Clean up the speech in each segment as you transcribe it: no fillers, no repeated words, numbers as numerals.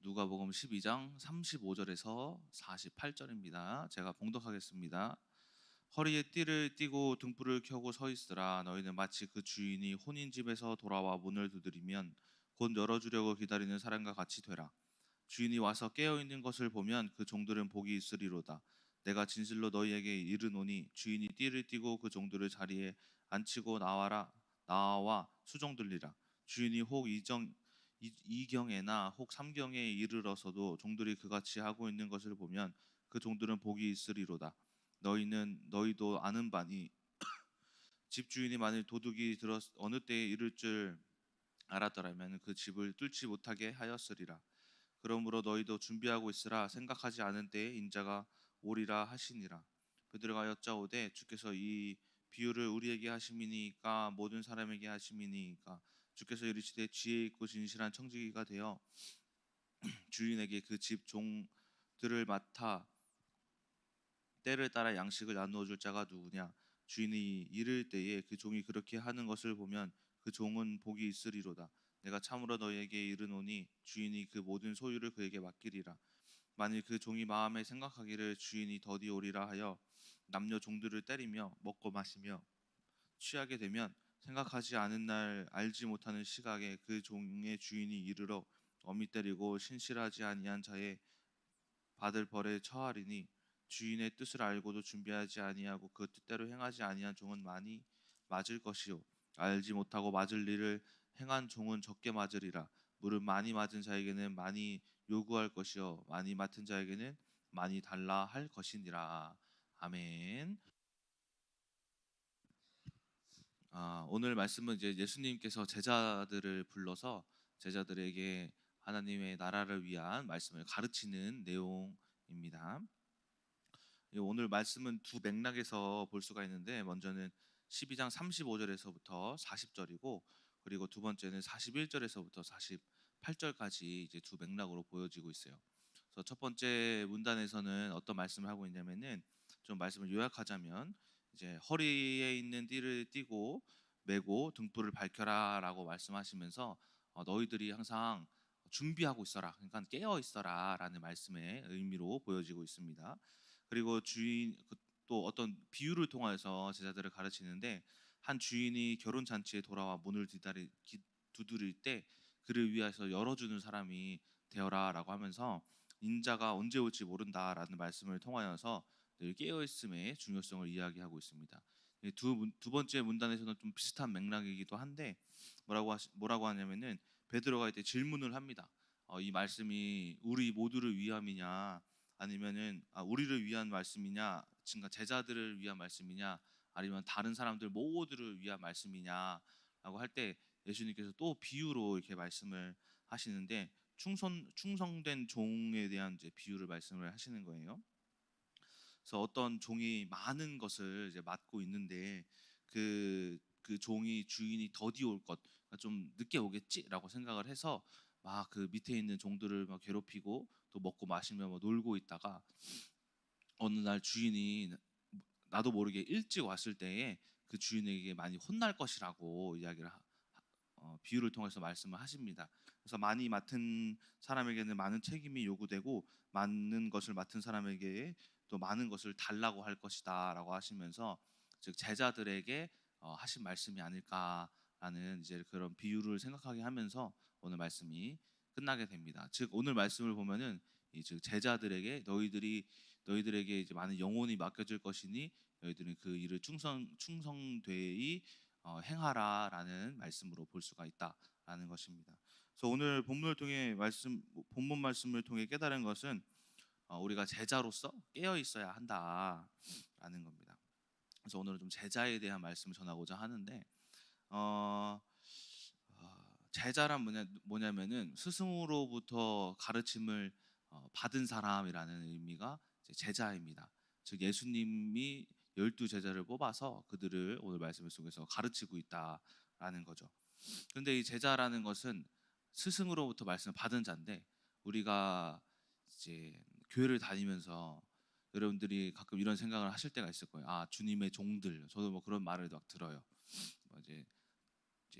누가복음 12장 35절에서 48절입니다. 제가 봉독하겠습니다. 허리에 띠를 띠고 등불을 켜고 서 있으라. 너희는 마치 그 주인이 혼인집에서 돌아와 문을 두드리면 곧 열어주려고 기다리는 사람과 같이 되라. 주인이 와서 깨어있는 것을 보면 그 종들은 복이 있으리로다. 내가 진실로 너희에게 이르노니 주인이 띠를 띠고 그 종들을 자리에 앉히고 나와 수종 들리라. 주인이 혹 이경에나 혹 삼경에 이르러서도 종들이 그같이 하고 있는 것을 보면 그 종들은 복이 있으리로다. 너희도 아는 바니 집주인이 만일 도둑이 들어 어느 때에 이를 줄 알았더라면 그 집을 뚫지 못하게 하였으리라. 그러므로 너희도 준비하고 있으라. 생각하지 않은 때에 인자가 오리라 하시니라. 베드로가 여짜오되 주께서 이 비유를 우리에게 하심이니까 모든 사람에게 하심이니까 주께서 이르시되 지혜 있고 진실한 청지기가 되어 주인에게 그 집 종들을 맡아 때를 따라 양식을 나누어 줄 자가 누구냐. 주인이 이를 때에 그 종이 그렇게 하는 것을 보면 그 종은 복이 있으리로다. 내가 참으로 너희에게 이르노니 주인이 그 모든 소유를 그에게 맡기리라. 만일 그 종이 마음에 생각하기를 주인이 더디 오리라 하여 남녀 종들을 때리며 먹고 마시며 취하게 되면 생각하지 않은 날 알지 못하는 시각에 그 종의 주인이 이르러 엄히 때리고 신실하지 아니한 자의 받을 벌에 처하리니 주인의 뜻을 알고도 준비하지 아니하고 그 뜻대로 행하지 아니한 종은 많이 맞을 것이요 알지 못하고 맞을 일을 행한 종은 적게 맞으리라. 무릇 많이 맞은 자에게는 많이 요구할 것이요 많이 맡은 자에게는 많이 달라 할 것이니라. 아멘. 오늘 말씀은 이제 예수님께서 제자들을 불러서 제자들에게 하나님의 나라를 위한 말씀을 가르치는 내용입니다. 오늘 말씀은 두 맥락에서 볼 수가 있는데 먼저는 12장 35절에서부터 40절이고 그리고 두 번째는 41절에서부터 48절까지 이제 두 맥락으로 보여지고 있어요. 그래서 첫 번째 문단에서는 어떤 말씀을 하고 있냐면은 좀 말씀을 요약하자면 이제 허리에 있는 띠를 띠고 메고 등불을 밝혀라라고 말씀하시면서 너희들이 항상 준비하고 있어라. 그러니까 깨어 있어라라는 말씀의 의미로 보여지고 있습니다. 그리고 또 어떤 비유를 통해서 제자들을 가르치는데 한 주인이 결혼 잔치에 돌아와 문을 두드릴 때 그를 위해서 열어주는 사람이 되어라라고 하면서 인자가 언제 올지 모른다라는 말씀을 통하여서 늘 깨어 있음의 중요성을 이야기하고 있습니다. 두 번째 문단에서는 좀 비슷한 맥락이기도 한데 뭐라고 하냐면은 베드로가 이때 질문을 합니다. 이 말씀이 우리 모두를 위함이냐 아니면은 우리를 위한 말씀이냐, 그러니까 제자들을 위한 말씀이냐, 아니면 다른 사람들 모두를 위한 말씀이냐라고 할 때 예수님께서 또 비유로 이렇게 말씀을 하시는데 충성된 종에 대한 이제 비유를 말씀을 하시는 거예요. 그래서 어떤 종이 많은 것을 이제 맡고 있는데 그 종이 주인이 더디 올 것, 그러니까 좀 늦게 오겠지라고 생각을 해서 막 그 밑에 있는 종들을 막 괴롭히고 또 먹고 마시며 막 놀고 있다가 어느 날 주인이 나도 모르게 일찍 왔을 때에 그 주인에게 많이 혼날 것이라고 비유를 통해서 말씀을 하십니다. 그래서 많이 맡은 사람에게는 많은 책임이 요구되고 많은 것을 맡은 사람에게 또 많은 것을 달라고 할 것이다라고 하시면서 즉 제자들에게 하신 말씀이 아닐까라는 이제 그런 비유를 생각하게 하면서 오늘 말씀이 끝나게 됩니다. 즉 오늘 말씀을 보면은 즉 제자들에게 너희들에게 이제 많은 영혼이 맡겨질 것이니 너희들은 그 일을 충성되이 행하라라는 말씀으로 볼 수가 있다라는 것입니다. 그래서 오늘 본문 말씀을 통해 깨달은 것은 우리가 제자로서 깨어 있어야 한다라는 겁니다. 그래서 오늘은 좀 제자에 대한 말씀을 전하고자 하는데 어, 제자란 뭐냐면은 스승으로부터 가르침을 받은 사람이라는 의미가 이제 제자입니다. 즉 예수님이 12제자를 뽑아서 그들을 오늘 말씀 속에서 가르치고 있다라는 거죠. 그런데 이 제자라는 것은 스승으로부터 말씀을 받은 자인데 우리가 이제 교회를 다니면서 여러분들이 가끔 이런 생각을 하실 때가 있을 거예요. 주님의 종들. 저도 뭐 그런 말을 막 들어요. 뭐 이제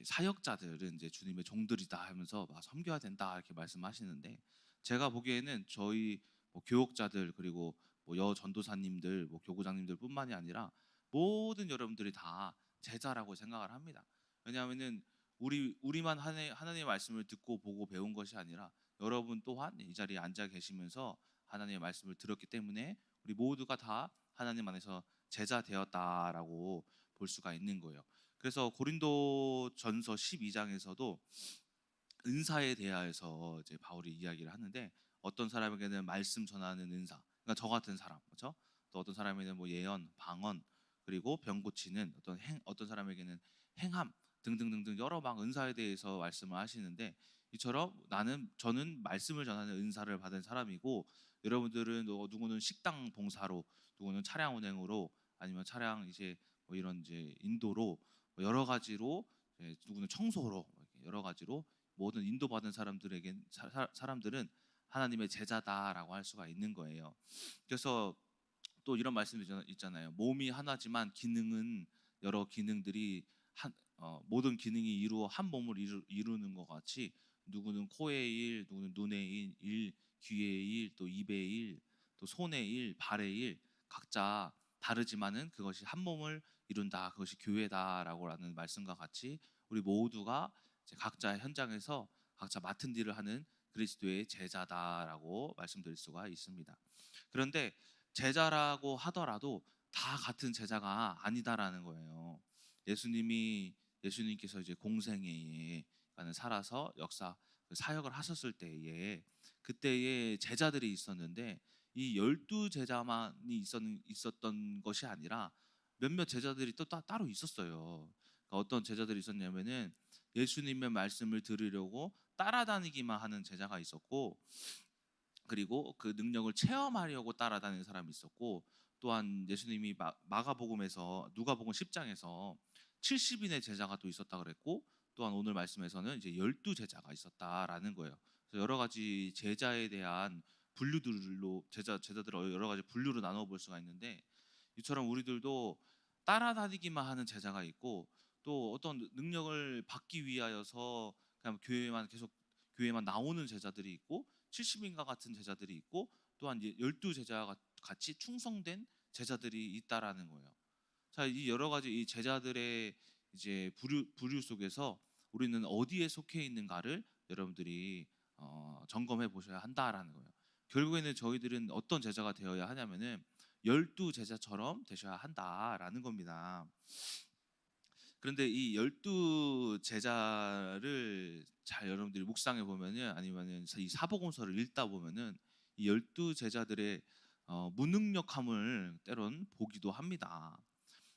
사역자들은 이제 주님의 종들이다 하면서 막 섬겨야 된다 이렇게 말씀하시는데 제가 보기에는 저희 뭐 교역자들 그리고 뭐 전도사님들, 뭐 교구장님들뿐만이 아니라 모든 여러분들이 다 제자라고 생각을 합니다. 왜냐하면은 우리만 하나님의 말씀을 듣고 보고 배운 것이 아니라 여러분 또한 이 자리에 앉아 계시면서 하나님의 말씀을 들었기 때문에 우리 모두가 다 하나님 안에서 제자 되었다라고 볼 수가 있는 거예요. 그래서 고린도전서 12장에서도 은사에 대하여서 이제 바울이 이야기를 하는데, 어떤 사람에게는 말씀 전하는 은사, 그러니까 저 같은 사람, 그렇죠? 또 어떤 사람에게는 뭐 예언, 방언, 그리고 병 고치는 어떤 사람에게는 행함 등등등등 여러 막 은사에 대해서 말씀을 하시는데, 이처럼 저는 말씀을 전하는 은사를 받은 사람이고, 여러분들은 누구는 식당 봉사로, 누구는 차량 운행으로, 아니면 차량 이제 뭐 이런 이제 인도로, 뭐 여러 가지로, 누구는 청소로, 이렇게 여러 가지로 모든 인도받은 사람들은 하나님의 제자다라고 할 수가 있는 거예요. 그래서 또 이런 말씀도 있잖아요. 몸이 하나지만 기능은 여러 기능들이 모든 기능이 이루어 한 몸을 이루는 것 같이, 누구는 코의 일, 누구는 눈의 일, 귀의 일, 또 입의 일, 또 손의 일, 발의 일, 각자 다르지만은 그것이 한 몸을 이룬다. 그것이 교회다라고 하는 말씀과 같이 우리 모두가 이제 각자 현장에서 각자 맡은 일을 하는 그리스도의 제자다라고 말씀드릴 수가 있습니다. 그런데 제자라고 하더라도 다 같은 제자가 아니다라는 거예요. 예수님께서 이제 공생애에 살아서 사역을 하셨을 때에, 그때에 제자들이 있었는데, 이 12제자만이 있었던 것이 아니라 몇몇 제자들이 또 따로 있었어요. 그러니까 어떤 제자들이 있었냐면은 예수님의 말씀을 들으려고 따라다니기만 하는 제자가 있었고, 그리고 그 능력을 체험하려고 따라다니는 사람이 있었고, 또한 예수님이 누가복음 10장에서 70인의 제자가 또 있었다 그랬고, 또한 오늘 말씀에서는 이제 12제자가 있었다라는 거예요. 그래서 여러 가지 제자에 대한 분류들로 제자들을 여러 가지 분류로 나눠 볼 수가 있는데, 이처럼 우리들도 따라다니기만 하는 제자가 있고, 또 어떤 능력을 받기 위하여서 그냥 교회만 나오는 제자들이 있고, 70인과 같은 제자들이 있고, 또한 12제자가 같이 충성된 제자들이 있다라는 거예요. 자, 이 여러 가지 이 제자들의 이제 부류 속에서 우리는 어디에 속해 있는가를 여러분들이 점검해 보셔야 한다라는 거예요. 결국에는 저희들은 어떤 제자가 되어야 하냐면은 12제자처럼 되셔야 한다라는 겁니다. 그런데 이 12제자를 잘 여러분들이 묵상해 보면은, 아니면은 이 사복음서를 읽다 보면은 이 12제자들의 무능력함을 때론 보기도 합니다.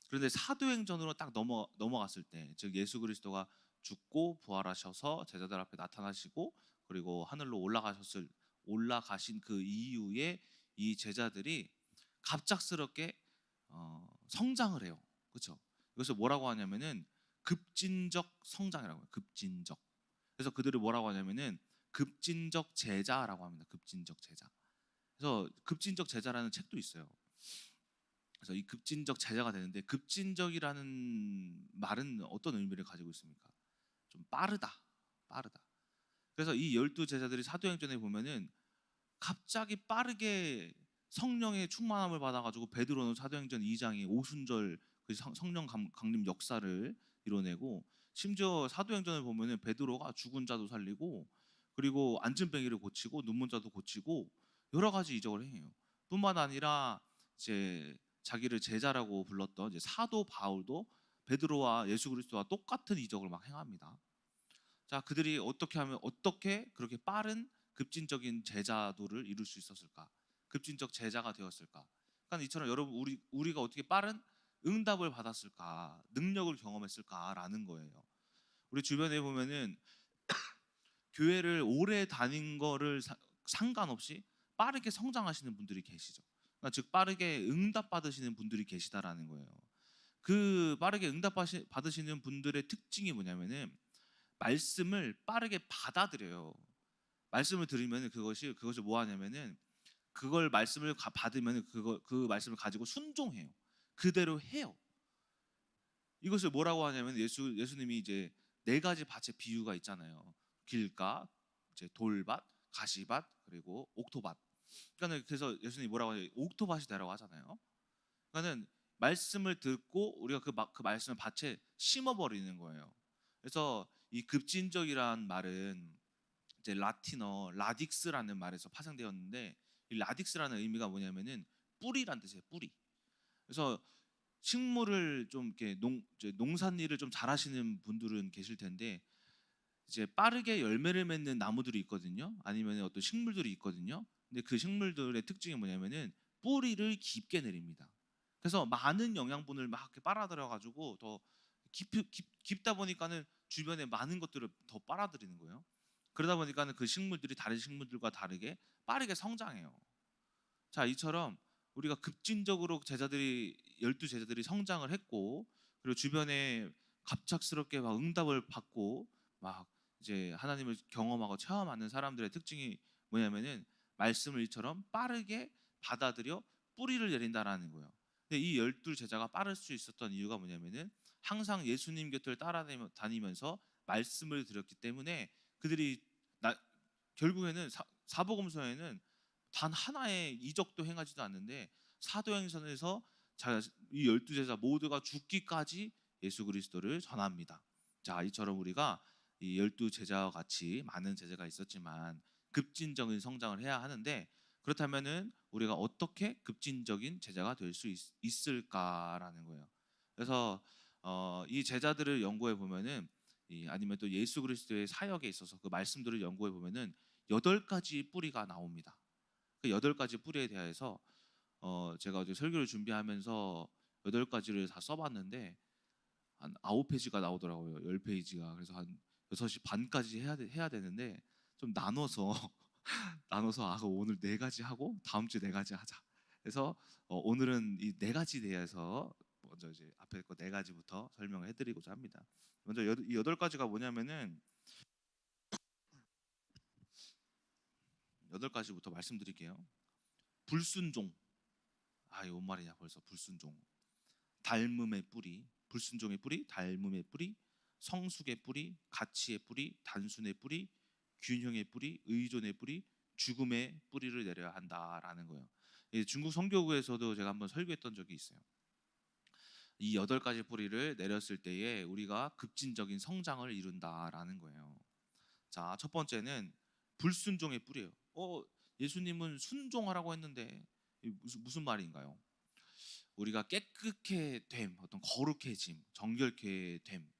그런데 사도행전으로 딱 넘어갔을 때, 즉 예수 그리스도가 죽고 부활하셔서 제자들 앞에 나타나시고, 그리고 하늘로 올라가신 그 이후에 이 제자들이 갑작스럽게 성장을 해요. 그렇죠? 이것을 뭐라고 하냐면은 급진적 성장이라고 해요. 급진적. 그래서 그들을 뭐라고 하냐면은 급진적 제자라고 합니다. 급진적 제자. 그래서 급진적 제자라는 책도 있어요. 그래서 이 급진적 제자가 되는데, 급진적이라는 말은 어떤 의미를 가지고 있습니까? 좀 빠르다, 빠르다. 그래서 이 12제자들이 사도행전에 보면은 갑자기 빠르게 성령의 충만함을 받아가지고, 베드로는 사도행전 2장이 오순절 그 성령 강림 역사를 이뤄내고, 심지어 사도행전을 보면은 베드로가 죽은 자도 살리고, 그리고 앉은뱅이를 고치고 눈먼 자도 고치고 여러 가지 이적을 해요. 뿐만 아니라 이제 자기를 제자라고 불렀던 이제 사도 바울도 베드로와 예수 그리스도와 똑같은 이적을 막 행합니다. 자, 그들이 어떻게 그렇게 빠른 급진적인 제자도를 이룰 수 있었을까? 급진적 제자가 되었을까? 그러니까 이처럼 여러분, 우리가 어떻게 빠른 응답을 받았을까? 능력을 경험했을까라는 거예요. 우리 주변에 보면은 교회를 오래 다닌 거를 상관없이 빠르게 성장하시는 분들이 계시죠. 그러니까 즉 빠르게 응답 받으시는 분들이 계시다라는 거예요. 그 빠르게 응답 받으시는 분들의 특징이 뭐냐면은 말씀을 빠르게 받아들여요. 말씀을 들으면 그것을 뭐 하냐면은, 그걸 말씀을 받으면 그 말씀을 가지고 순종해요. 그대로 해요. 이것을 뭐라고 하냐면, 예수님이 이제 네 가지 밭의 비유가 있잖아요. 길가, 이제 돌밭, 가시밭 그리고 옥토밭. 그러니까는 그래서 예수님이 뭐라고 하냐, 옥토밭이 되라고 하잖아요. 그러니까는 말씀을 듣고 우리가 그 말씀을 밭에 심어버리는 거예요. 그래서 이 급진적이란 말은 이제 라틴어 라딕스라는 말에서 파생되었는데, 이 라딕스라는 의미가 뭐냐면은 뿌리란 뜻이에요. 뿌리. 그래서 식물을 좀 이렇게 이제 농산일을 좀 잘하시는 분들은 계실 텐데, 이제 빠르게 열매를 맺는 나무들이 있거든요. 아니면 어떤 식물들이 있거든요. 근데 그 식물들의 특징이 뭐냐면은 뿌리를 깊게 내립니다. 그래서 많은 영양분을 막 이렇게 빨아들여 가지고 더 깊다 보니까는 주변에 많은 것들을 더 빨아들이는 거예요. 그러다 보니까는 그 식물들이 다른 식물들과 다르게 빠르게 성장해요. 자, 이처럼 우리가 급진적으로 열두 제자들이 성장을 했고, 그리고 주변에 갑작스럽게 막 응답을 받고 막 이제 하나님을 경험하고 체험하는 사람들의 특징이 뭐냐면은 말씀을 이처럼 빠르게 받아들여 뿌리를 내린다라는 거예요. 근데 이 열두 제자가 빠를 수 있었던 이유가 뭐냐면은 항상 예수님 곁을 따라다니면서 말씀을 들었기 때문에, 그들이 나, 결국에는 사복음서에는 단 하나의 이적도 행하지도 않는데 사도행전에서 이 열두 제자 모두가 죽기까지 예수 그리스도를 전합니다. 자, 이처럼 우리가 이 열두 제자와 같이 많은 제자가 있었지만 급진적인 성장을 해야 하는데, 그렇다면은 우리가 어떻게 급진적인 제자가 될 수 있을까라는 거예요. 그래서 이 제자들을 연구해 보면은, 아니면 또 예수 그리스도의 사역에 있어서 그 말씀들을 연구해 보면은 8가지 뿌리가 나옵니다. 그 8가지 뿌리에 대해서 제가 어제 설교를 준비하면서 8가지를 다 써봤는데 한 9페이지가 나오더라고요. 10페이지가. 그래서 한 6시 반까지 해야 되는데 좀 나눠서 나눠서 오늘 4가지 하고 다음 주에 4가지 하자. 그래서 오늘은 이 4가지에 대해서 먼저 이제 앞에 거 4가지부터 설명을 해드리고자 합니다. 먼저 이 8가지가 뭐냐면은, 8가지부터 말씀드릴게요. 불순종. 이게 뭔 말이냐 벌써. 불순종. 닮음의 뿌리. 불순종의 뿌리, 닮음의 뿌리, 성숙의 뿌리, 가치의 뿌리, 단순의 뿌리, 균형의 뿌리, 의존의 뿌리, 죽음의 뿌리를 내려야 한다라는 거예요. 중국 선교구에서도 제가 한번 설교했던 적이 있어요. 이 8가지 뿌리를 내렸을 때에 우리가 급진적인 성장을 이룬다라는 거예요. 자, 첫 번째는 불순종의 뿌리예요. 예수님은 순종하라고 했는데 무슨 말인가요? 우리가 깨끗게 됨, 어떤 거룩해짐, 정결케 됨,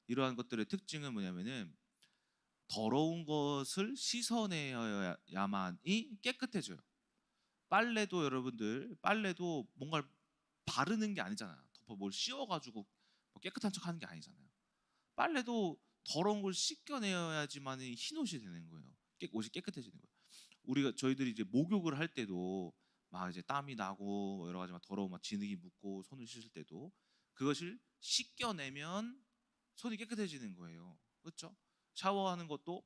이러한 것들의 특징은 뭐냐면은 더러운 것을 씻어내야만이 깨끗해져요. 빨래도 여러분들, 빨래도 뭔가를 바르는 게 아니잖아요. 덮어 뭘 씌워가지고 뭐 깨끗한 척하는 게 아니잖아요. 빨래도 더러운 걸 씻겨내야지만 흰 옷이 되는 거예요. 옷이 깨끗해지는 거예요. 저희들이 이제 목욕을 할 때도 막 이제 땀이 나고 뭐 여러 가지 막 더러운 막 진흙이 묻고 손을 씻을 때도 그것을 씻겨내면 손이 깨끗해지는 거예요. 그렇죠? 샤워하는 것도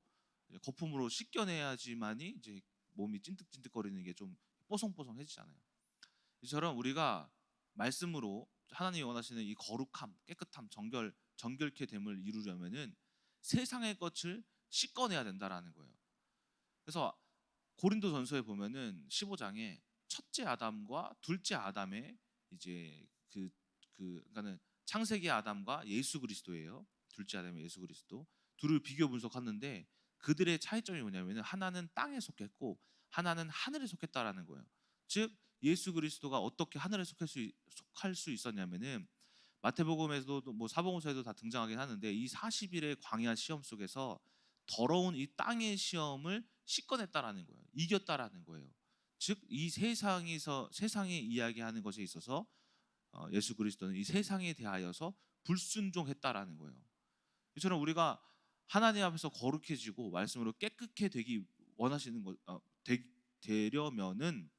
이제 거품으로 씻겨내야지만이 이제 몸이 찐득찐득거리는 게 좀 뽀송뽀송해지잖아요. 이처럼 우리가 말씀으로 하나님이 원하시는 이 거룩함, 깨끗함, 정결케 됨을 이루려면은 세상의 것을 씻어내야 된다라는 거예요. 그래서 고린도전서에 보면은 15장에 첫째 아담과 둘째 아담의 이제 그러니까는 창세기 아담과 예수 그리스도예요. 둘째 아담의 예수 그리스도 둘을 비교 분석하는데, 그들의 차이점이 뭐냐면은 하나는 땅에 속했고 하나는 하늘에 속했다라는 거예요. 즉 예수 그리스도가 어떻게 하늘에 속할 수 있었냐면은, 마태복음에서도 뭐 사복음서에도 다 등장하긴 하는데 이 40일의 광야 시험 속에서 더러운 이 땅의 시험을 씻어냈다라는 거예요. 이겼다라는 거예요. 즉 이 세상이 이야기하는 것에 있어서 예수 그리스도는 이 세상에 대하여서 불순종했다라는 거예요. 이처럼 우리가 하나님 앞에서 거룩해지고 말씀으로 깨끗해 되기 원하시는 되려면은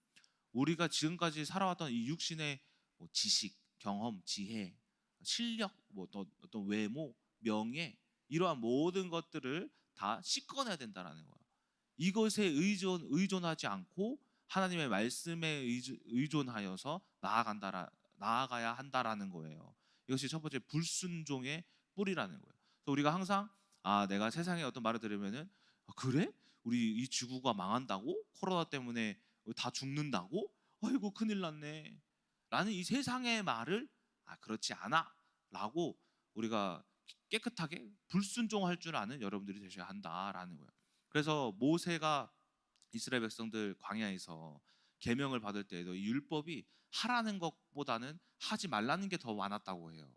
우리가 지금까지 살아왔던 이 육신의 뭐 지식, 경험, 지혜, 실력, 뭐 어떤 외모, 명예, 이러한 모든 것들을 다 씻어내야 된다라는 거예요. 이것에 의존하지 않고 하나님의 말씀에 의존하여서 나아가야 한다라는 거예요. 이것이 첫 번째 불순종의 뿌리라는 거예요. 그래서 우리가 항상 내가 세상에 어떤 말을 들으면은 그래? 우리 이 지구가 망한다고? 코로나 때문에 다 죽는다고? 아이고 큰일 났네 라는 이 세상의 말을 그렇지 않아 라고 우리가 깨끗하게 불순종할 줄 아는 여러분들이 되셔야 한다라는 거예요. 그래서 모세가 이스라엘 백성들 광야에서 계명을 받을 때에도 이 율법이 하라는 것보다는 하지 말라는 게 더 많았다고 해요.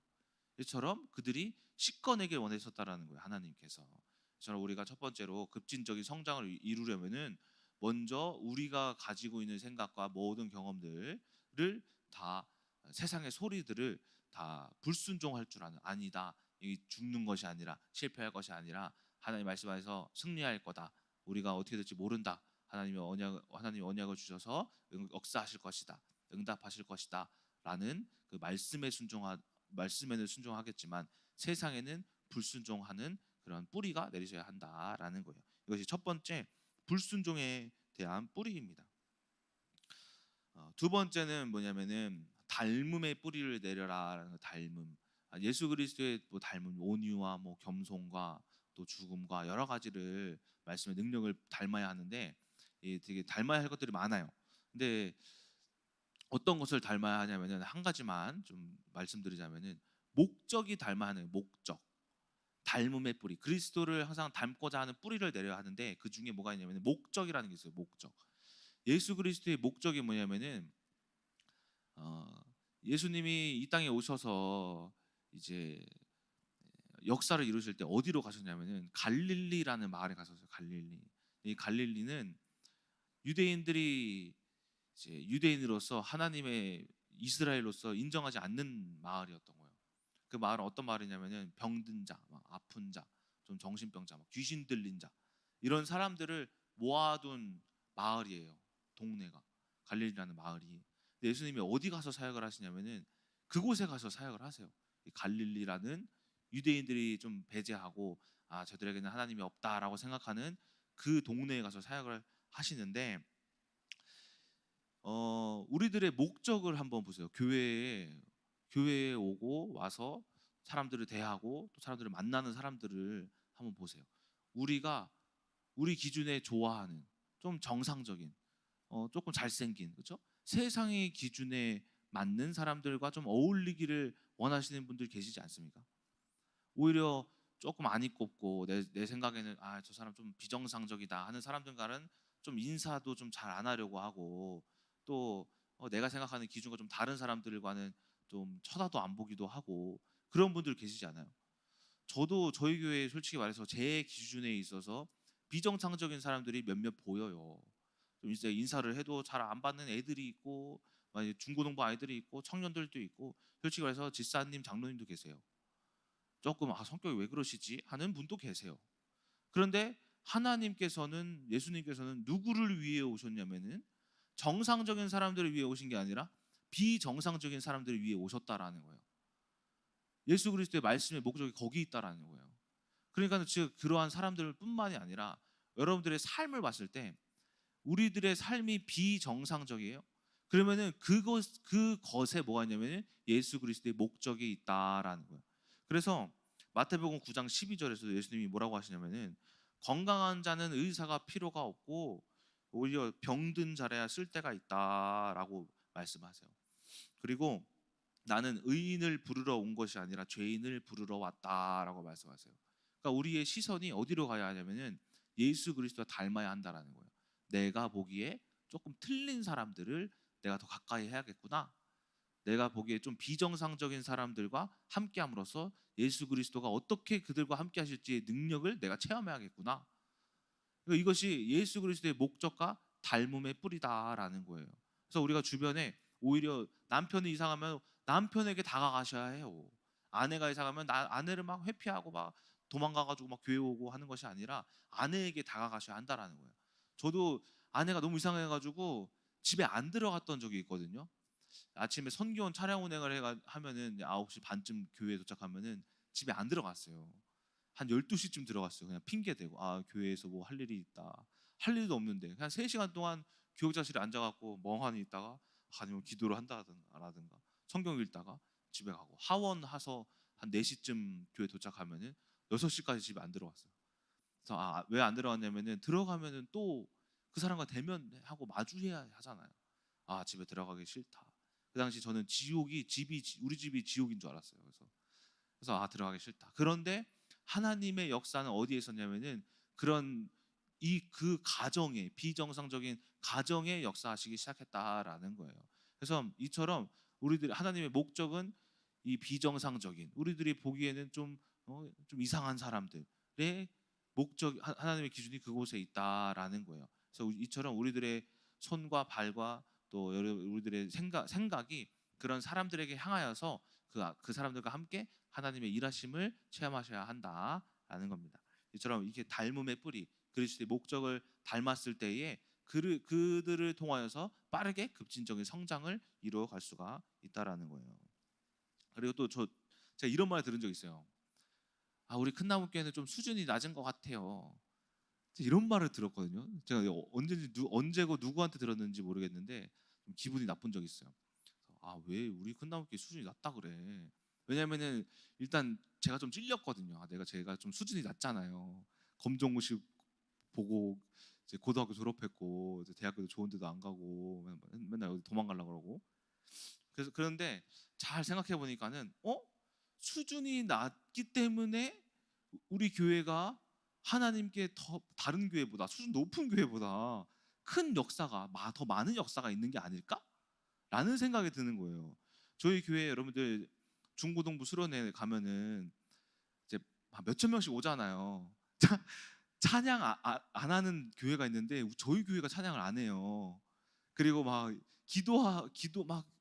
이처럼 그들이 씻어내길 원하셨다라는 거예요. 하나님께서. 저는 우리가 첫 번째로 급진적인 성장을 이루려면은 먼저 우리가 가지고 있는 생각과 모든 경험들을 다 세상의 소리들을 다 불순종할 줄 아는, 아니다 이 죽는 것이 아니라 실패할 것이 아니라 하나님 말씀 안에서 승리할 거다, 우리가 어떻게 될지 모른다, 하나님이 언약을 주셔서 역사하실 것이다, 응답하실 것이다 라는 그 말씀에는 순종하겠지만 세상에는 불순종하는 그런 뿌리가 내리셔야 한다라는 거예요. 이것이 첫 번째 불순종에 대한 뿌리입니다. 두 번째는 뭐냐면은 닮음의 뿌리를 내려라라는 거. 닮음. 예수 그리스도의 뭐 닮음, 온유와 뭐 겸손과 또 죽음과 여러 가지를 말씀의 능력을 닮아야 하는데 되게 닮아야 할 것들이 많아요. 근데 어떤 것을 닮아야 하냐면은 한 가지만 좀 말씀드리자면은 목적이 닮아야 하는 목적. 닮음의 뿌리. 그리스도를 항상 닮고자 하는 뿌리를 내려야 하는데 그 중에 뭐가 있냐면은 목적이라는 게 있어요. 목적. 예수 그리스도의 목적이 뭐냐면은 예수님이 이 땅에 오셔서 이제 역사를 이루실 때 어디로 가셨냐면은 갈릴리라는 마을에 가셨어요. 갈릴리. 이 갈릴리는 유대인들이 이제 유대인으로서 하나님의 이스라엘로서 인정하지 않는 마을이었던 거예요. 그 마을은 어떤 마을이냐면은 병든 자, 막 아픈 자, 좀 정신병자, 막 귀신 들린 자 이런 사람들을 모아둔 마을이에요. 동네가 갈릴리라는 마을이. 근데 예수님이 어디 가서 사역을 하시냐면은 그곳에 가서 사역을 하세요. 이 갈릴리라는 유대인들이 좀 배제하고 저들에게는 하나님이 없다라고 생각하는 그 동네에 가서 사역을 하시는데 우리들의 목적을 한번 보세요. 교회에 오고 와서 사람들을 대하고 또 사람들을 만나는 사람들을 한번 보세요. 우리가 우리 기준에 좋아하는 좀 정상적인 조금 잘생긴 그렇죠? 세상의 기준에 맞는 사람들과 좀 어울리기를 원하시는 분들 계시지 않습니까? 오히려 조금 안 이꼽고 내 생각에는 저 사람 좀 비정상적이다 하는 사람들과는 좀 인사도 좀 잘 안 하려고 하고 또 내가 생각하는 기준과 좀 다른 사람들과는 좀 쳐다도 안 보기도 하고 그런 분들 계시지 않아요? 저도 저희 교회에 솔직히 말해서 제 기준에 있어서 비정상적인 사람들이 몇몇 보여요. 좀 이제 인사를 해도 잘 안 받는 애들이 있고 중고등부 아이들이 있고 청년들도 있고 솔직히 말해서 집사님 장로님도 계세요. 조금 성격이 왜 그러시지 하는 분도 계세요. 그런데 하나님께서는 예수님께서는 누구를 위해 오셨냐면은 정상적인 사람들을 위해 오신 게 아니라 비정상적인 사람들을 위해 오셨다라는 거예요. 예수 그리스도의 말씀의 목적이 거기 있다라는 거예요. 그러니까 즉 그러한 사람들뿐만이 아니라 여러분들의 삶을 봤을 때 우리들의 삶이 비정상적이에요. 그러면은 그것에 뭐가 있냐면 예수 그리스도의 목적이 있다라는 거예요. 그래서 마태복음 9장 12절에서 예수님이 뭐라고 하시냐면은 건강한 자는 의사가 필요가 없고 오히려 병든 자라야 쓸 데가 있다라고 말씀하세요. 그리고 나는 의인을 부르러 온 것이 아니라 죄인을 부르러 왔다라고 말씀하세요. 그러니까 우리의 시선이 어디로 가야 하냐면은 예수 그리스도와 닮아야 한다라는 거예요. 내가 보기에 조금 틀린 사람들을 내가 더 가까이 해야겠구나. 내가 보기에 좀 비정상적인 사람들과 함께함으로써 예수 그리스도가 어떻게 그들과 함께 하실지의 능력을 내가 체험해야겠구나. 그러니까 이것이 예수 그리스도의 목적과 닮음의 뿌리다라는 거예요. 그래서 우리가 주변에 오히려 남편이 이상하면 남편에게 다가가셔야 해요. 아내가 이상하면 아내를 막 회피하고 막 도망가가지고 막 교회 오고 하는 것이 아니라 아내에게 다가가셔야 한다라는 거예요. 저도 아내가 너무 이상해가지고 집에 안 들어갔던 적이 있거든요. 아침에 선교원 차량 운행을 하면은 9시 반쯤 교회에 도착하면은 집에 안 들어갔어요. 한 12시쯤 들어갔어요. 그냥 핑계 대고 교회에서 뭐 할 일이 있다. 할 일도 없는데 그냥 3시간 동안 교육자실에 앉아갖고 멍하니 있다가 아니면 기도를 한다라든가 성경 읽다가 집에 가고 하원 하서 한 4시쯤 교회 도착하면은 6시까지 집에 안 들어갔어요. 그래서 왜 안 들어갔냐면은 들어가면은 또 그 사람과 대면하고 마주해야 하잖아요. 집에 들어가기 싫다. 그 당시 저는 우리 집이 지옥인 줄 알았어요. 그래서 들어가기 싫다. 그런데 하나님의 역사는 어디에 있었냐면은 그런 그 가정에, 비정상적인 가정에 역사하시기 시작했다라는 거예요. 그래서 이처럼 우리들 하나님의 목적은 이 비정상적인, 우리들이 보기에는 좀 이상한 사람들의 하나님의 기준이 그곳에 있다라는 거예요. 그래서 이처럼 우리들의 손과 발과 또 우리들의 생각이 그런 사람들에게 향하여서 그 사람들과 함께 하나님의 일하심을 체험하셔야 한다라는 겁니다. 이처럼 이렇게 닮음의 뿌리, 그리스도의 목적을 닮았을 때에 그들을 통하여서 빠르게 급진적인 성장을 이루어갈 수가 있다라는 거예요. 그리고 또 제가 이런 말 들은 적 있어요. 우리 큰나무교회는 좀 수준이 낮은 것 같아요. 이런 말을 들었거든요. 제가 언제고 누구한테 들었는지 모르겠는데 좀 기분이 나쁜 적이 있어요. 왜 우리 큰나무교회 수준이 낮다 그래? 왜냐면은 일단 제가 좀 찔렸거든요. 제가 좀 수준이 낮잖아요. 검정고시 보고 이제 고등학교 졸업했고 이제 대학교도 좋은 데도 안 가고 맨날 어디 도망가려고 그러고. 그런데 잘 생각해 보니까는 수준이 낮기 때문에 우리 교회가 하나님께 다른 교회보다, 수준 높은 교회보다 큰 역사가 더 많은 역사가 있는 게 아닐까라는 생각이 드는 거예요. 저희 교회 여러분들 중고등부 수련회 가면은 이제 몇천 명씩 오잖아요. 찬양 안 하는 교회가 있는데 저희 교회가 찬양을 안 해요. 그리고 막 기도 막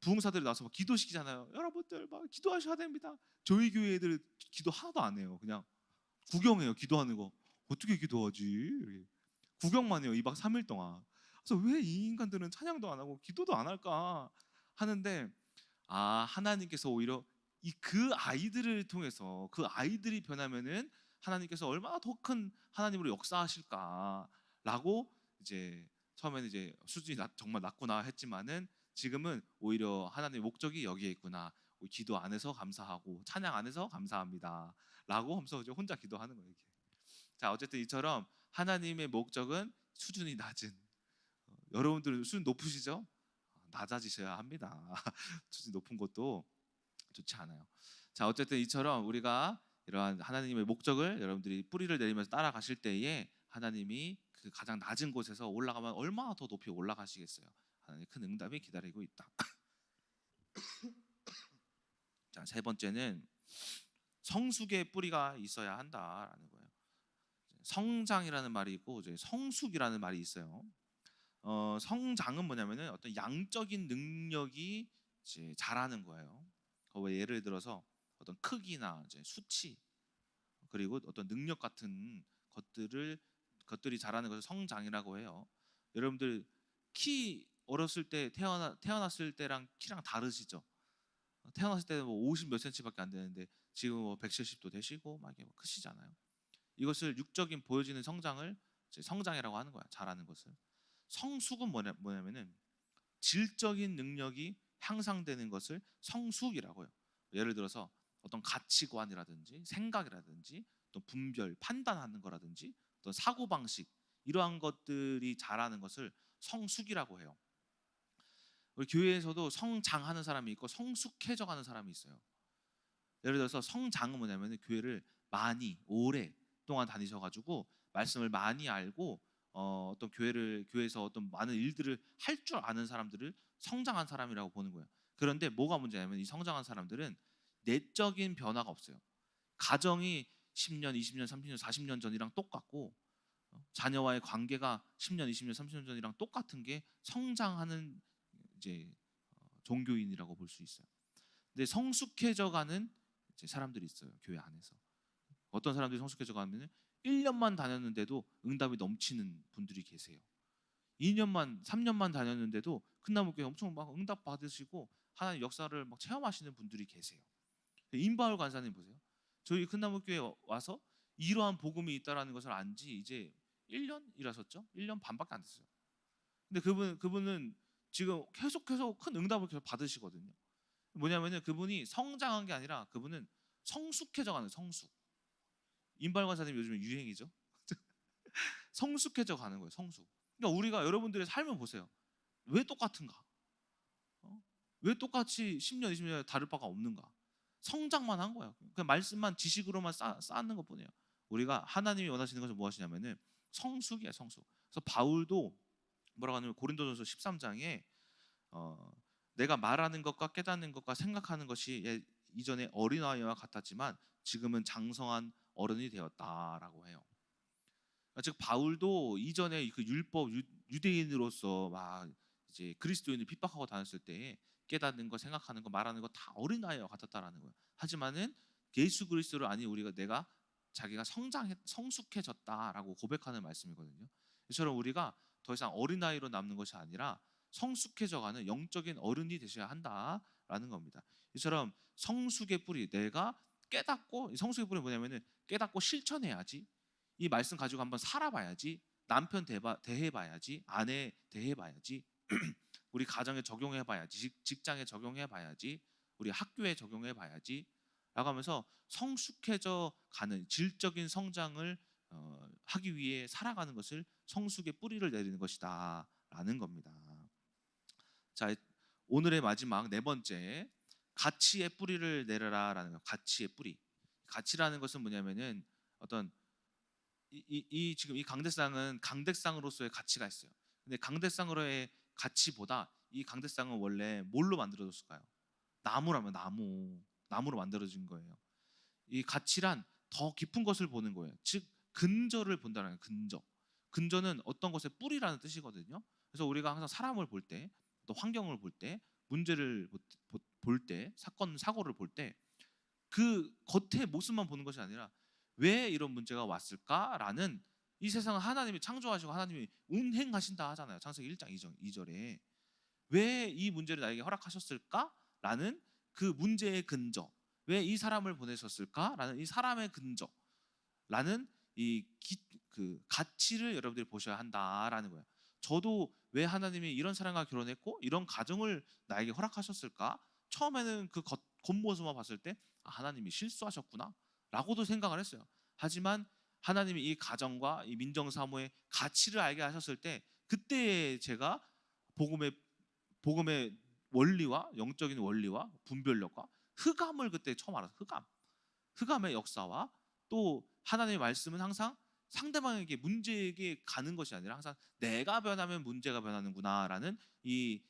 부흥사들이 나와서 막 기도시키잖아요. 여러분들 막 기도하셔야 됩니다. 저희 교회 애들 기도 하나도 안 해요. 그냥 구경해요. 기도하는 거. 어떻게 기도하지? 이렇게. 구경만 해요. 2박 3일 동안. 그래서 왜 이 인간들은 찬양도 안 하고 기도도 안 할까 하는데, 하나님께서 오히려 그 아이들을 통해서 그 아이들이 변하면은 하나님께서 얼마나 더 큰 하나님으로 역사하실까라고 이제 처음에는 이제 수준이 정말 낮구나 했지만은 지금은 오히려 하나님의 목적이 여기에 있구나. 기도 안에서 감사하고 찬양 안에서 감사합니다라고 하면서 이제 혼자 기도하는 거예요. 이게. 자, 어쨌든 이처럼 하나님의 목적은 수준이 낮은, 여러분들 수준 높으시죠? 낮아지셔야 합니다. 수준 높은 것도 좋지 않아요. 자, 어쨌든 이처럼 우리가 이러한 하나님의 목적을 여러분들이 뿌리를 내리면서 따라가실 때에 하나님이 그 가장 낮은 곳에서 올라가면 얼마나 더 높이 올라가시겠어요. 하나님의 큰 응답이 기다리고 있다. 자, 세 번째는 성숙의 뿌리가 있어야 한다라는 거예요. 성장이라는 말이 있고 이제 성숙이라는 말이 있어요. 성장은 뭐냐면은 어떤 양적인 능력이 이제 자라는 거예요. 예를 들어서 어떤 크기나 이제 수치, 그리고 어떤 능력 같은 것들이 자라는 것을 성장이라고 해요. 여러분들 어렸을 때 태어났을 때랑 키랑 다르시죠? 태어났을 때는 뭐 50 몇 센치밖에 안 되는데 지금 뭐 170도 되시고 막 이게 크시잖아요. 이것을 육적인 보여지는 성장을 이제 성장이라고 하는 거야. 자라는 것을. 성숙은 뭐냐면은 질적인 능력이 향상되는 것을 성숙이라고 해요. 예를 들어서 어떤 가치관이라든지 생각이라든지 또 분별, 판단하는 거라든지 어떤 사고방식, 이러한 것들이 자라는 것을 성숙이라고 해요. 우리 교회에서도 성장하는 사람이 있고 성숙해져가는 사람이 있어요. 예를 들어서 성장은 뭐냐면 교회를 많이 오랫동안 다니셔가지고 말씀을 많이 알고 어떤 교회에서 어떤 많은 일들을 할 줄 아는 사람들을 성장한 사람이라고 보는 거예요. 그런데 뭐가 문제냐면 이 성장한 사람들은 내적인 변화가 없어요. 가정이 10년, 20년, 30년, 40년 전이랑 똑같고 자녀와의 관계가 10년, 20년, 30년 전이랑 똑같은 게 성장하는 이제 종교인이라고 볼 수 있어요. 근데 성숙해져가는 이제 사람들이 있어요. 교회 안에서. 어떤 사람들이 성숙해져가면 1년만 다녔는데도 응답이 넘치는 분들이 계세요. 2년만, 3년만 다녔는데도 큰나무교회 엄청 막 응답 받으시고 하나님 역사를 막 체험하시는 분들이 계세요. 임바울 간사님 보세요. 저희 큰나무교회 와서 이러한 복음이 있다라는 것을 안지 이제 1년이라셨죠? 1년 반밖에 안 됐어요. 근데 그분은 지금 계속해서 큰 응답을 계속 받으시거든요. 뭐냐면은 그분이 성장한 게 아니라 그분은 성숙해져가는 성숙. 임바울 간사님 요즘에 유행이죠. 성숙해져 가는 거예요. 성숙. 그러니까 우리가 여러분들의 삶을 보세요. 왜 똑같은가? 왜 똑같이 10년, 20년 다를 바가 없는가? 성장만 한 거예요. 그냥 말씀만 지식으로만 쌓는 것뿐이에요. 우리가 하나님이 원하시는 것은 무엇이냐면은 성숙이에요, 성숙. 그래서 바울도 뭐라고 하냐면 고린도전서 13장에 내가 말하는 것과 깨닫는 것과 생각하는 것이 이전에 어린아이와 같았지만 지금은 장성한 어른이 되었다라고 해요. 즉 바울도 이전에 그 율법 유대인으로서 막 이제 그리스도인을 핍박하고 다녔을 때 깨닫는 거, 생각하는 거, 말하는 거 다 어린아이와 같았다라는 거예요. 하지만은 예수 그리스도를 아니 내가 자기가 성숙해졌다라고 고백하는 말씀이거든요. 이처럼 우리가 더 이상 어린아이로 남는 것이 아니라 성숙해져가는 영적인 어른이 되셔야 한다라는 겁니다. 이처럼 성숙의 뿌리, 내가 깨닫고, 성숙의 뿌리 뭐냐면은 깨닫고 실천해야지. 이 말씀 가지고 한번 살아봐야지. 남편 대해봐야지. 아내 대해봐야지. 우리 가정에 적용해봐야지. 직장에 적용해봐야지. 우리 학교에 적용해봐야지. 라고 하면서 성숙해져 가는 질적인 성장을 하기 위해 살아가는 것을 성숙의 뿌리를 내리는 것이다 라는 겁니다. 자, 오늘의 마지막 네 번째, 가치의 뿌리를 내려라 라는 거예요. 가치의 뿌리. 가치라는 것은 뭐냐면은 어떤 지금 이 강대상은 강대상으로서의 가치가 있어요. 근데 강대상으로의 가치보다 이 강대상은 원래 뭘로 만들어졌을까요? 나무라면 나무로 만들어진 거예요. 이 가치란 더 깊은 것을 보는 거예요. 즉 근저를 본다는 거예요. 근저는 어떤 것의 뿌리라는 뜻이거든요. 그래서 우리가 항상 사람을 볼 때, 또 환경을 볼 때, 문제를 볼 때, 사고를 볼 때 그 겉의 모습만 보는 것이 아니라 왜 이런 문제가 왔을까라는, 이 세상은 하나님이 창조하시고 하나님이 운행하신다 하잖아요. 창세기 1장 2절에 왜 이 문제를 나에게 허락하셨을까라는 그 문제의 근저, 왜 이 사람을 보내셨을까라는 이 사람의 근저라는 그 가치를 여러분들이 보셔야 한다라는 거예요. 저도 왜 하나님이 이런 사람과 결혼했고 이런 가정을 나에게 허락하셨을까? 처음에는 그 겉모습만 봤을 때 하나님이 실수하셨구나 라고도 생각을 했어요. 하지만 하나님이 이 가정과 이 민정사모의 가치를 알게 하셨을 때 그때 제가 복음의 원리와 영적인 원리와 분별력과 흑암을 그때 처음 알았어요. 흑암의 역사와 또 하나님의 말씀은 항상 상대방에게 문제에게 가는 것이 아니라 항상 내가 변하면 문제가 변하는구나라는 이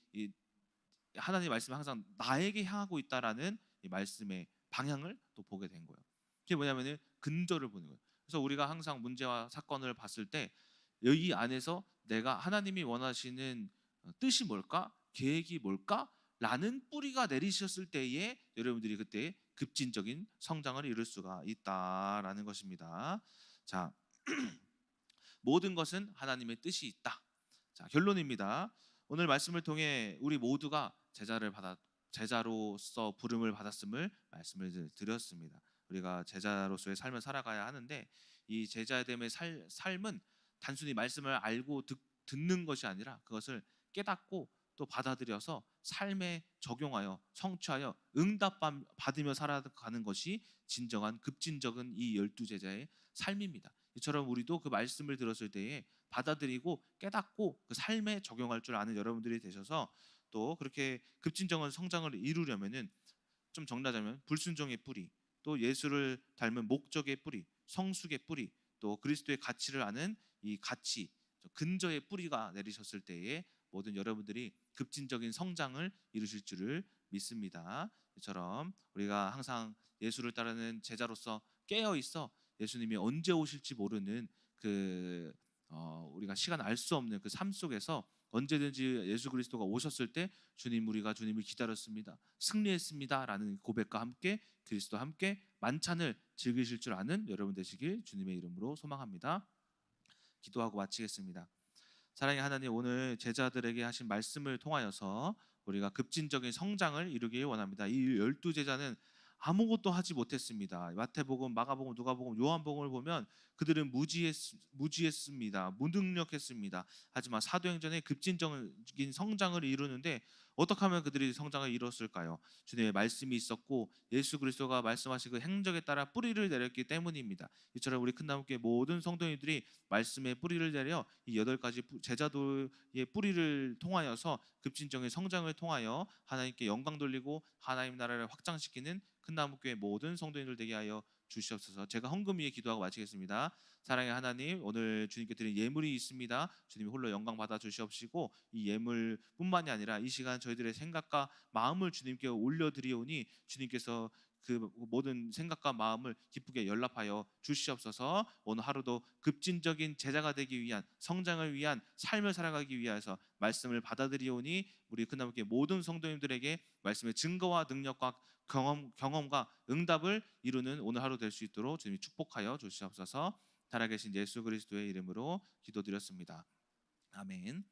하나님의 말씀이 항상 나에게 향하고 있다라는 이 말씀의 방향을 또 보게 된 거예요. 그게 뭐냐면은 근저를 보는 거예요. 그래서 우리가 항상 문제와 사건을 봤을 때 여기 안에서 내가 하나님이 원하시는 뜻이 뭘까? 계획이 뭘까? 라는 뿌리가 내리셨을 때에 여러분들이 그때 급진적인 성장을 이룰 수가 있다라는 것입니다. 자, 모든 것은 하나님의 뜻이 있다. 자, 결론입니다. 오늘 말씀을 통해 우리 모두가 제자로서 부름을 받았음을 말씀을 드렸습니다. 우리가 제자로서의 삶을 살아가야 하는데 이 제자됨의 삶은 단순히 말씀을 알고 듣는 것이 아니라 그것을 깨닫고 또 받아들여서 삶에 적용하여 성취하여 응답 받으며 살아가는 것이 진정한 급진적인 이 12제자의 삶입니다. 이처럼 우리도 그 말씀을 들었을 때에 받아들이고 깨닫고 그 삶에 적용할 줄 아는 여러분들이 되셔서 또 그렇게 급진적인 성장을 이루려면은 좀 정리하자면 불순종의 뿌리, 또 예수를 닮은 목적의 뿌리, 성숙의 뿌리, 또 그리스도의 가치를 아는 이 가치, 근저의 뿌리가 내리셨을 때에 모든 여러분들이 급진적인 성장을 이루실 줄을 믿습니다. 이처럼 우리가 항상 예수를 따르는 제자로서 깨어 있어 예수님이 언제 오실지 모르는 우리가 시간 알 수 없는 그 삶 속에서 언제든지 예수 그리스도가 오셨을 때 우리가 주님을 기다렸습니다, 승리했습니다라는 고백과 함께 그리스도와 함께 만찬을 즐기실 줄 아는 여러분 되시길 주님의 이름으로 소망합니다. 기도하고 마치겠습니다. 사랑의 하나님, 오늘 제자들에게 하신 말씀을 통하여서 우리가 급진적인 성장을 이루길 원합니다. 이 12제자는 아무것도 하지 못했습니다. 마태복음, 마가복음, 누가복음, 요한복음을 보면 그들은 무지했습니다. 무능력했습니다. 하지만 사도행전의 급진적인 성장을 이루는데 어떻게 하면 그들이 성장을 이뤘을까요? 주님의 말씀이 있었고 예수 그리스도가 말씀하신 그 행적에 따라 뿌리를 내렸기 때문입니다. 이처럼 우리 큰나무교회 모든 성도님들이 말씀의 뿌리를 내려 이 8가지 제자도의 뿌리를 통하여서 급진적인 성장을 통하여 하나님께 영광 돌리고 하나님 나라를 확장시키는 큰나무교회 모든 성도님들 되게 하여 주시옵소서. 제가 헌금 위에 기도하고 마치겠습니다. 사랑의 하나님, 오늘 주님께 드린 예물이 있습니다. 주님이 홀로 영광 받아 주시옵시고 이 예물뿐만이 아니라 이 시간 저희들의 생각과 마음을 주님께 올려드리오니 주님께서 그 모든 생각과 마음을 기쁘게 연락하여 주시옵소서. 오늘 하루도 급진적인 제자가 되기 위한 성장을 위한 삶을 살아가기 위해서 말씀을 받아들이오니 우리 큰나무교회 모든 성도님들에게 말씀의 증거와 능력과 경험과 응답을 이루는 오늘 하루 될 수 있도록 주님이 축복하여 주시옵소서. 살아계신 예수 그리스도의 이름으로 기도드렸습니다. 아멘.